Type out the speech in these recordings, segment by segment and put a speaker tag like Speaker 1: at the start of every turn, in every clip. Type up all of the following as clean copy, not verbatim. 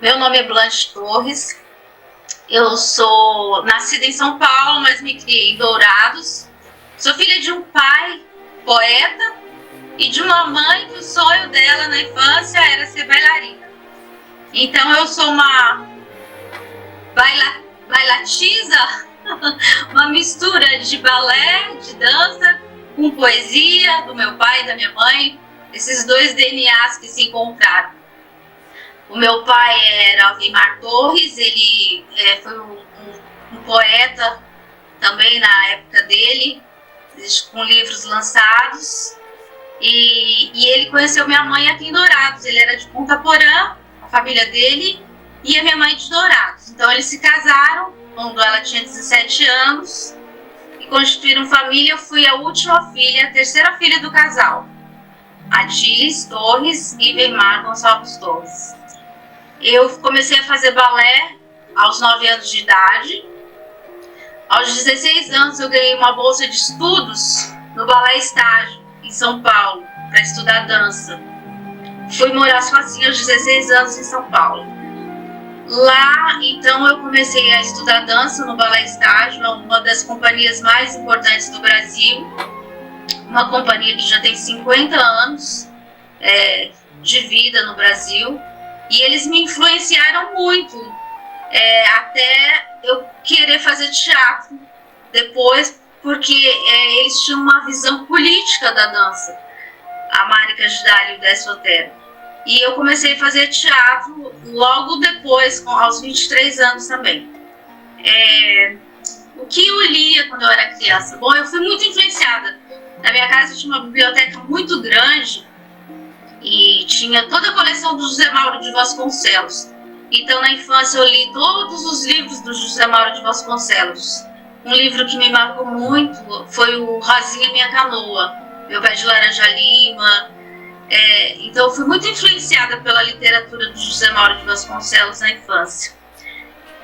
Speaker 1: Meu nome é Blanche Torres. Eu sou nascida em São Paulo, mas me criei em Dourados. Sou filha de um pai poeta e de uma mãe que o sonho dela na infância era ser bailarina. Então eu sou uma bailatiza, uma mistura de balé, de dança, com poesia do meu pai e da minha mãe, esses dois DNAs que se encontraram. O meu pai era Alvimar Torres, ele foi um poeta também na época dele, com livros lançados, e ele conheceu minha mãe aqui em Dourados. Ele era de Ponta Porã, a família dele, e a minha mãe de Dourados. Então eles se casaram quando ela tinha 17 anos e constituíram família. Eu fui a última filha, a terceira filha do casal, Adilis Torres e Weimar Gonçalves Torres. Eu comecei a fazer balé aos 9 anos de idade. Aos 16 anos eu ganhei uma bolsa de estudos no Balé Estágio, em São Paulo, para estudar dança. Fui morar sozinha aos 16 anos em São Paulo. Lá, então, eu comecei a estudar dança no Balé Estágio, uma das companhias mais importantes do Brasil. Uma companhia que já tem 50 anos de vida no Brasil. E eles me influenciaram muito, até eu querer fazer teatro depois, porque eles tinham uma visão política da dança, a Mari Gidali e o Décio Otero. E eu comecei a fazer teatro logo depois, aos 23 anos também. O que eu lia quando eu era criança? Bom, eu fui muito influenciada. Na minha casa tinha uma biblioteca muito grande, e tinha toda a coleção do José Mauro de Vasconcelos. Então, na infância, eu li todos os livros do José Mauro de Vasconcelos. Um livro que me marcou muito foi o Rosinha Minha Canoa, Meu Pé de Laranja Lima. Então, eu fui muito influenciada pela literatura do José Mauro de Vasconcelos na infância.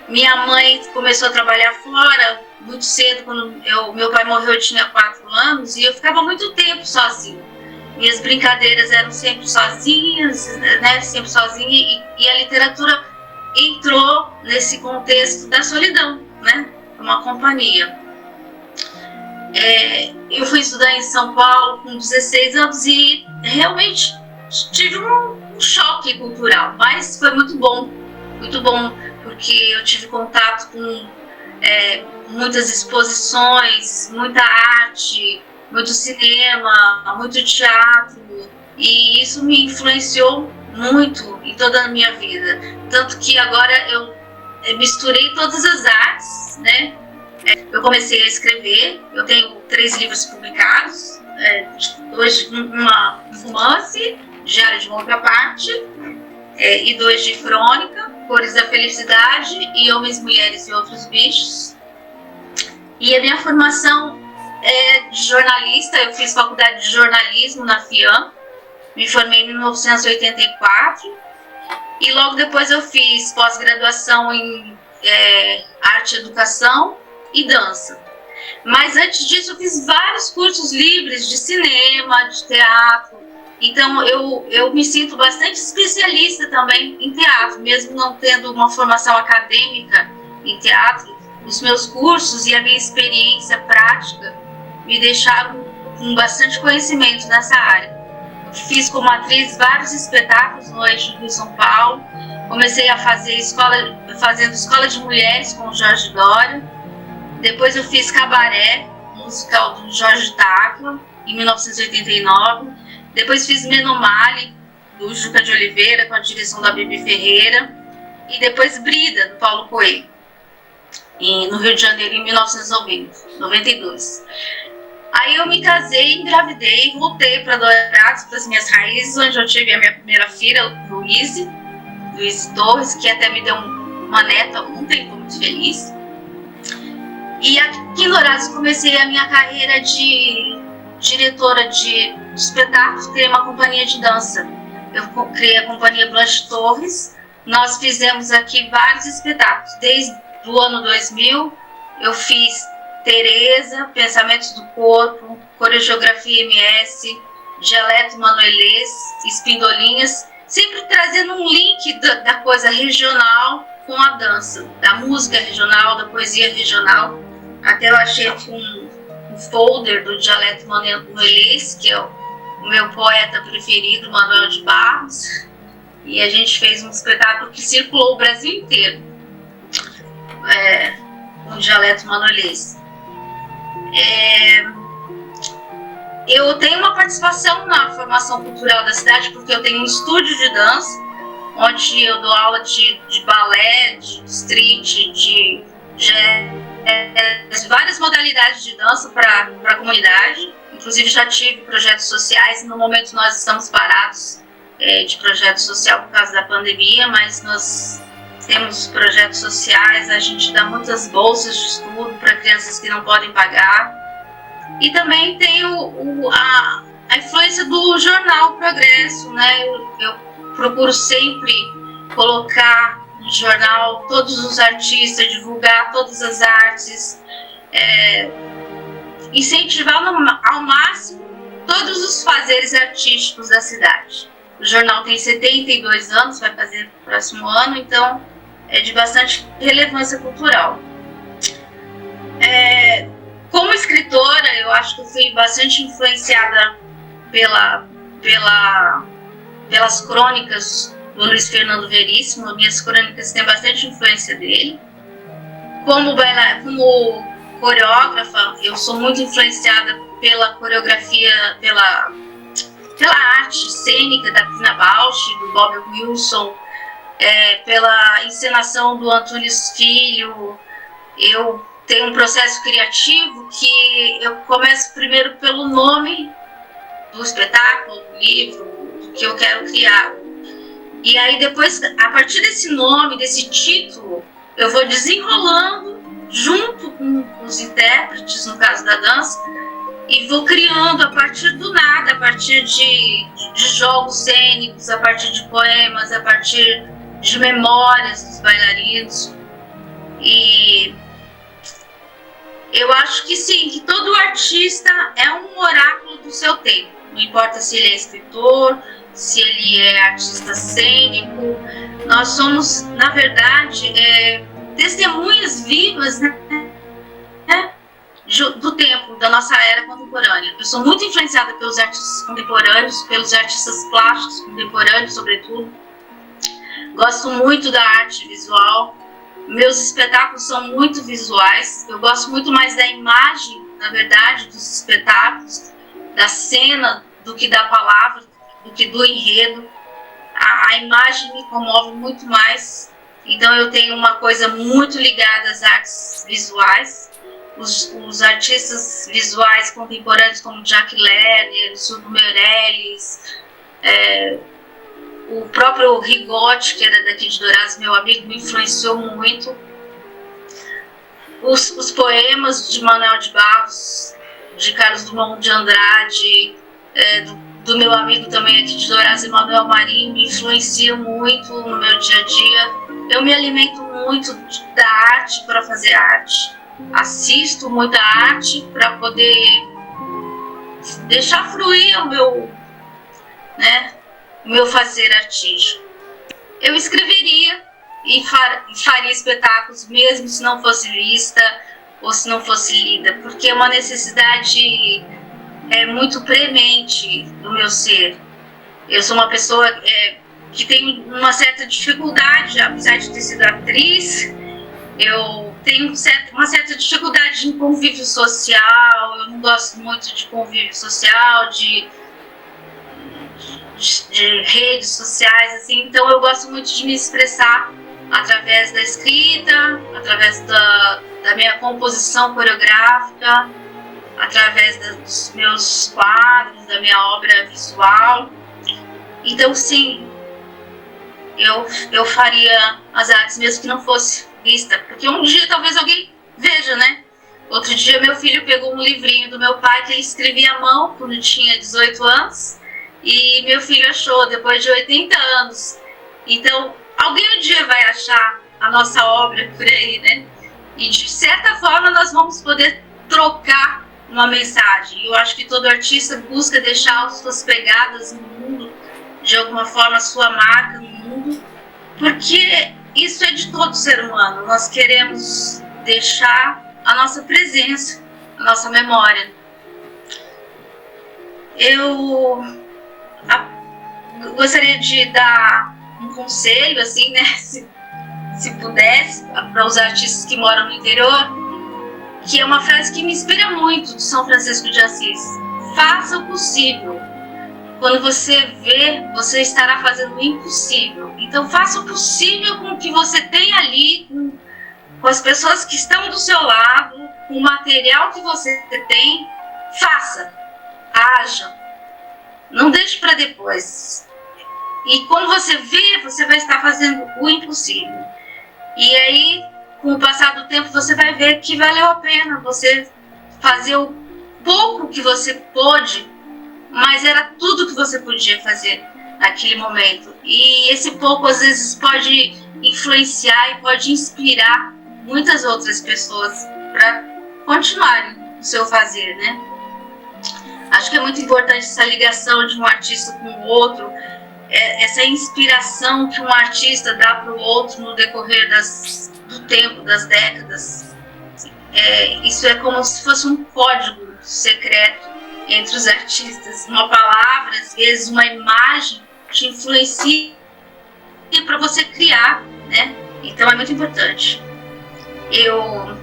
Speaker 1: Minha mãe começou a trabalhar fora muito cedo. Quando meu pai morreu, eu tinha 4 anos, e eu ficava muito tempo sozinha. Minhas brincadeiras eram sempre sozinhas, né? Sempre sozinha, e a literatura entrou nesse contexto da solidão, né? Uma companhia. Eu fui estudar em São Paulo com 16 anos e realmente tive um choque cultural, mas foi muito bom, porque eu tive contato com muitas exposições, muita arte, muito cinema, muito teatro, e isso me influenciou muito em toda a minha vida. Tanto que agora eu misturei todas as artes, né? Eu comecei a escrever, eu tenho 3 livros publicados, hoje um romance, Diário de uma Outra Parte, e 2 de crônica, Cores da Felicidade e Homens, Mulheres e Outros Bichos. E a minha formação de jornalista. Eu fiz faculdade de jornalismo na FIAM, me formei em 1984, e logo depois eu fiz pós-graduação em arte, educação e dança. Mas antes disso eu fiz vários cursos livres de cinema, de teatro. Então eu me sinto bastante especialista também em teatro, mesmo não tendo uma formação acadêmica em teatro. Os meus cursos e a minha experiência prática me deixaram com bastante conhecimento nessa área. Fiz como atriz vários espetáculos no Eixo do Rio São Paulo. Comecei a fazer fazendo escola de mulheres com o Jorge Dória. Depois eu fiz cabaré, musical do Jorge Tacla, em 1989. Depois fiz Menomale, do Juca de Oliveira, com a direção da Bibi Ferreira. E depois Brida, do Paulo Coelho, no Rio de Janeiro, em 1992. Aí eu me casei, engravidei, voltei para Dourados, para as minhas raízes, onde eu tive a minha primeira filha, Luíse Torres, que até me deu uma neta ontem, estou muito feliz. E aqui em Dourados comecei a minha carreira de diretora de espetáculos, criei uma companhia de dança. Eu criei a companhia Blanche Torres. Nós fizemos aqui vários espetáculos, desde o ano 2000, eu fiz Tereza, Pensamentos do Corpo, Coreografia MS, Dialeto Manoelês, Espindolinhas, sempre trazendo um link da coisa regional com a dança, da música regional, da poesia regional. Até eu achei um folder do dialeto manuelês, que é o meu poeta preferido, Manuel de Barros, e a gente fez um espetáculo que circulou o Brasil inteiro, com o dialeto manuelês. Eu tenho uma participação na formação cultural da cidade, porque eu tenho um estúdio de dança, onde eu dou aula de balé, de street, de jazz, várias modalidades de dança para a comunidade. Inclusive já tive projetos sociais, no momento nós estamos parados de projeto social por causa da pandemia, mas nós temos projetos sociais, a gente dá muitas bolsas de estudo para crianças que não podem pagar. E também tem a influência do jornal Progresso, né? Eu procuro sempre colocar no jornal todos os artistas, divulgar todas as artes, incentivar ao máximo todos os fazeres artísticos da cidade. O jornal tem 72 anos, vai fazer no próximo ano, então é de bastante relevância cultural. Como escritora, eu acho que eu fui bastante influenciada pelas crônicas do Luiz Fernando Veríssimo. Minhas crônicas têm bastante influência dele. Como coreógrafa, eu sou muito influenciada pela coreografia, pela arte cênica da Pina Bausch, do Bob Wilson, pela encenação do Antunes Filho. Eu tenho um processo criativo que eu começo primeiro pelo nome do espetáculo, do livro, do que eu quero criar. E aí depois, a partir desse nome, desse título, eu vou desenrolando junto com os intérpretes, no caso da dança, e vou criando a partir do nada, a partir de jogos cênicos, a partir de poemas, a partir de memórias dos bailarinos. E eu acho que sim, que todo artista é um oráculo do seu tempo. Não importa se ele é escritor, se ele é artista cênico. Nós somos, na verdade, testemunhas vivas, né, do tempo, da nossa era contemporânea. Eu sou muito influenciada pelos artistas contemporâneos, pelos artistas plásticos contemporâneos, sobretudo. Gosto muito da arte visual. Meus espetáculos são muito visuais. Eu gosto muito mais da imagem, na verdade, dos espetáculos, da cena, do que da palavra, do que do enredo. A imagem me comove muito mais. Então eu tenho uma coisa muito ligada às artes visuais. Os artistas visuais contemporâneos como Jack Lerner, Silvio Meirelles, o próprio Rigotti, que era daqui de Dourados, meu amigo, me influenciou muito. Os poemas de Manuel de Barros, de Carlos Drummond de Andrade, do meu amigo também aqui de Dourados, Emanuel Marinho, me influenciam muito no meu dia a dia. Eu me alimento muito da arte para fazer arte. Assisto muita arte para poder deixar fluir o meu fazer artístico. Eu escreveria e faria espetáculos mesmo se não fosse vista ou se não fosse lida, porque é uma necessidade muito premente do meu ser. Eu sou uma pessoa que tem uma certa dificuldade, apesar de ter sido atriz, eu tenho uma certa dificuldade em convívio social. Eu não gosto muito de convívio social, de redes sociais, assim. Então eu gosto muito de me expressar através da escrita, através da minha composição coreográfica, através dos meus quadros, da minha obra visual. Então sim, eu faria as artes mesmo que não fosse vista, porque um dia talvez alguém veja, né? Outro dia meu filho pegou um livrinho do meu pai que ele escrevia à mão quando tinha 18 anos, e meu filho achou depois de 80 anos. Então alguém um dia vai achar a nossa obra por aí, né? E de certa forma nós vamos poder trocar uma mensagem. Eu acho que todo artista busca deixar as suas pegadas no mundo de alguma forma, a sua marca no mundo, porque isso é de todo ser humano. Nós queremos deixar a nossa presença, a nossa memória. Eu gostaria de dar um conselho, assim, né, se pudesse, para os artistas que moram no interior, que é uma frase que me inspira muito, de São Francisco de Assis: faça o possível. Quando você vê, você estará fazendo o impossível. Então faça o possível com o que você tem ali, com as pessoas que estão do seu lado, com o material que você tem. Faça, haja, não deixe para depois. E quando você vê, você vai estar fazendo o impossível. E aí, com o passar do tempo, você vai ver que valeu a pena você fazer o pouco que você pôde, mas era tudo que você podia fazer naquele momento. E esse pouco, às vezes, pode influenciar e pode inspirar muitas outras pessoas para continuarem o seu fazer, né? Acho que é muito importante essa ligação de um artista com o outro, essa inspiração que um artista dá para o outro no decorrer do tempo, das décadas. Isso é como se fosse um código secreto entre os artistas. Uma palavra, às vezes uma imagem, te influencia para você criar, né? Então é muito importante. Eu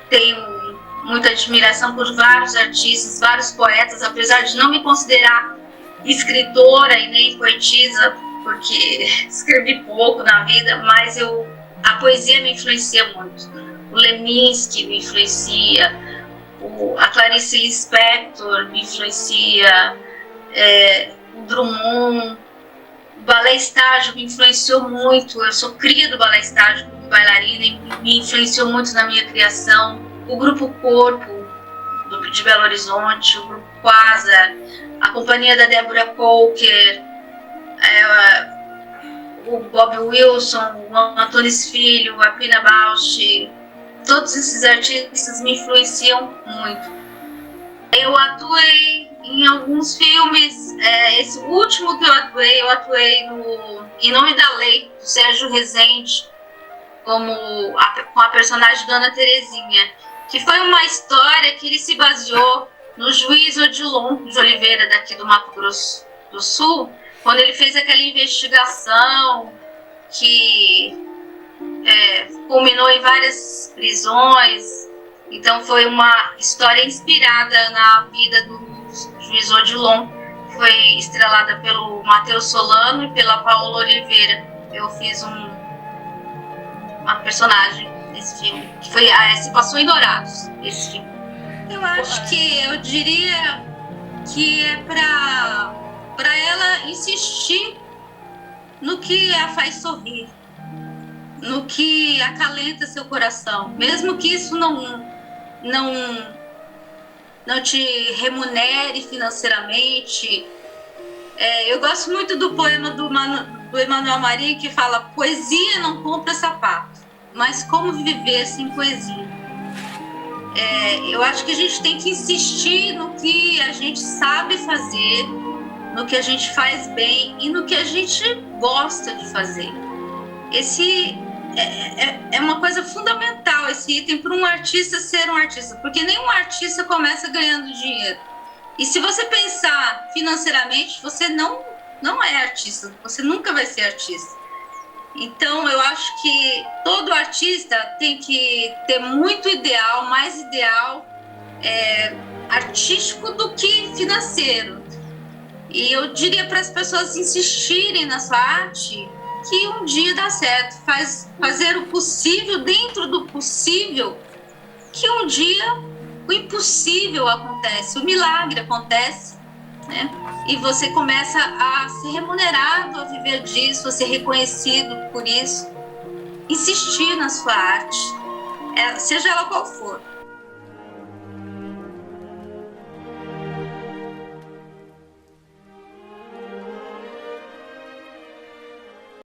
Speaker 1: tenho muita admiração por vários artistas, vários poetas, apesar de não me considerar escritora e nem poetisa, porque escrevi pouco na vida, mas a poesia me influencia muito. O Leminski me influencia, a Clarice Lispector me influencia, o Drummond, o balé estágio me influenciou muito. Eu sou cria do balé estágio como bailarina e me influenciou muito na minha criação. O Grupo Corpo, de Belo Horizonte, o Grupo Quasar, a companhia da Débora Coker, o Bob Wilson, o Antunes Filho, a Pina Bausch, todos esses artistas me influenciam muito. Eu atuei em alguns filmes, esse último que eu atuei no Em Nome da Lei, do Sérgio Rezende, com a personagem Dona Terezinha, que foi uma história que ele se baseou no juiz Odilon de Oliveira, daqui do Mato Grosso do Sul, quando ele fez aquela investigação que culminou em várias prisões. Então foi uma história inspirada na vida do juiz Odilon, que foi estrelada pelo Matheus Solano e pela Paola Oliveira. Eu fiz uma personagem nesse filme, que se passou em Dourados, esse filme. Eu acho que eu diria que é para ela insistir no que a faz sorrir, no que acalenta seu coração, mesmo que isso não te remunere financeiramente. Eu gosto muito do poema do Emanuel Maria, que fala: poesia não compra sapato, mas como viver sem poesia? Eu acho que a gente tem que insistir no que a gente sabe fazer, no que a gente faz bem e no que a gente gosta de fazer. Esse é uma coisa fundamental, esse item, para um artista ser um artista, porque nenhum artista começa ganhando dinheiro. E se você pensar financeiramente, você não é artista, você nunca vai ser artista. Então, eu acho que todo artista tem que ter muito ideal, mais ideal artístico do que financeiro. E eu diria para as pessoas insistirem na sua arte, que um dia dá certo. Fazer o possível dentro do possível, que um dia o impossível acontece, o milagre acontece, né? E você começa a ser remunerado a viver disso, a ser reconhecido por isso. Insistir na sua arte, seja ela qual for.